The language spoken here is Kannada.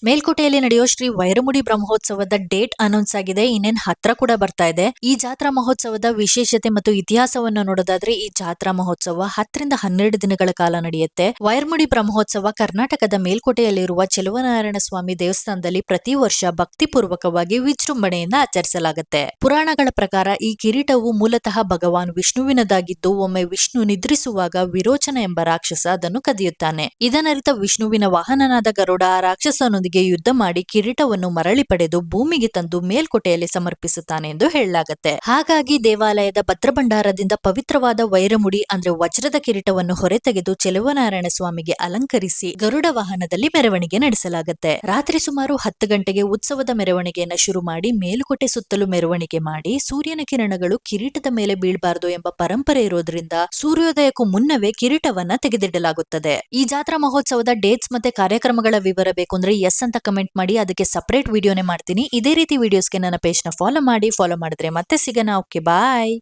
ಮೇಲ್ಕೋಟೆಯಲ್ಲಿ ನಡೆಯೋ ಶ್ರೀ ವೈರಮುಡಿ ಬ್ರಹ್ಮೋತ್ಸವದ ಡೇಟ್ ಅನೌನ್ಸ್ ಆಗಿದೆ. ಇನ್ನೇನ್ ಹತ್ರ ಕೂಡ ಬರ್ತಾ ಇದೆ. ಈ ಜಾತ್ರಾ ಮಹೋತ್ಸವದ ವಿಶೇಷತೆ ಮತ್ತು ಇತಿಹಾಸವನ್ನು ನೋಡೋದಾದ್ರೆ ಈ ಜಾತ್ರಾ ಮಹೋತ್ಸವ 10 ರಿಂದ 12 ದಿನಗಳ ಕಾಲ ನಡೆಯುತ್ತೆ. ವೈರಮುಡಿ ಬ್ರಹ್ಮೋತ್ಸವ ಕರ್ನಾಟಕದ ಮೇಲ್ಕೋಟೆಯಲ್ಲಿರುವ ಚೆಲುವನಾರಾಯಣ ಸ್ವಾಮಿ ದೇವಸ್ಥಾನದಲ್ಲಿ ಪ್ರತಿ ವರ್ಷ ಭಕ್ತಿಪೂರ್ವಕವಾಗಿ ವಿಜೃಂಭಣೆಯಿಂದ ಆಚರಿಸಲಾಗುತ್ತೆ. ಪುರಾಣಗಳ ಪ್ರಕಾರ ಈ ಕಿರೀಟವು ಮೂಲತಃ ಭಗವಾನ್ ವಿಷ್ಣುವಿನದಾಗಿದ್ದು, ಒಮ್ಮೆ ವಿಷ್ಣು ನಿದ್ರಿಸುವಾಗ ವಿರೋಚನ ಎಂಬ ರಾಕ್ಷಸ ಅದನ್ನು ಕದಿಯುತ್ತಾನೆ. ಇದನ್ನರಿತ ವಿಷ್ಣುವಿನ ವಾಹನನಾದ ಗರುಡ ಆ ರಾಕ್ಷಸನೊಂದಿಗೆ ಯುದ್ಧ ಮಾಡಿ ಕಿರೀಟವನ್ನು ಮರಳಿ ಪಡೆದು ಭೂಮಿಗೆ ತಂದು ಮೇಲ್ಕೋಟೆಯಲ್ಲಿ ಸಮರ್ಪಿಸುತ್ತಾನೆ ಎಂದು ಹೇಳಲಾಗುತ್ತೆ. ಹಾಗಾಗಿ ದೇವಾಲಯದ ಭದ್ರಭಂಡಾರದಿಂದ ಪವಿತ್ರವಾದ ವೈರಮುಡಿ ಅಂದ್ರೆ ವಜ್ರದ ಕಿರೀಟವನ್ನು ಹೊರತೆಗೆದು ಚೆಲುವನಾರಾಯಣ ಸ್ವಾಮಿಗೆ ಅಲಂಕರಿಸಿ ಗರುಡ ವಾಹನದಲ್ಲಿ ಮೆರವಣಿಗೆ ನಡೆಸಲಾಗುತ್ತೆ. ರಾತ್ರಿ ಸುಮಾರು 10 ಗಂಟೆಗೆ ಉತ್ಸವದ ಮೆರವಣಿಗೆಯನ್ನು ಶುರು ಮಾಡಿ ಮೇಲುಕೋಟೆ ಸುತ್ತಲೂ ಮೆರವಣಿಗೆ ಮಾಡಿ ಸೂರ್ಯನ ಕಿರಣಗಳು ಕಿರೀಟದ ಮೇಲೆ ಬೀಳಬಾರದು ಎಂಬ ಪರಂಪರೆ ಇರೋದ್ರಿಂದ ಸೂರ್ಯೋದಯಕ್ಕೂ ಮುನ್ನವೇ ಕಿರೀಟವನ್ನ ತೆಗೆದಿಡಲಾಗುತ್ತದೆ. ಈ ಜಾತ್ರಾ ಮಹೋತ್ಸವದ ಡೇಟ್ಸ್ ಮತ್ತೆ ಕಾರ್ಯಕ್ರಮಗಳ ವಿವರ ಬೇಕು ಅಂದ್ರೆ ಎಸ್ ಅಂತ ಕಮೆಂಟ್ ಮಾಡಿ, ಅದಕ್ಕೆ ಸಪರೇಟ್ ವಿಡಿಯೋನೇ ಮಾಡ್ತೀನಿ. ಇದೇ ರೀತಿ ವಿಡಿಯೋಸ್ಗೆ ನನ್ನ ಪೇಜ್ ನ ಫಾಲೋ ಮಾಡಿದ್ರೆ ಮತ್ತೆ ಸಿಗೋಣ. ಓಕೆ, ಬಾಯ್.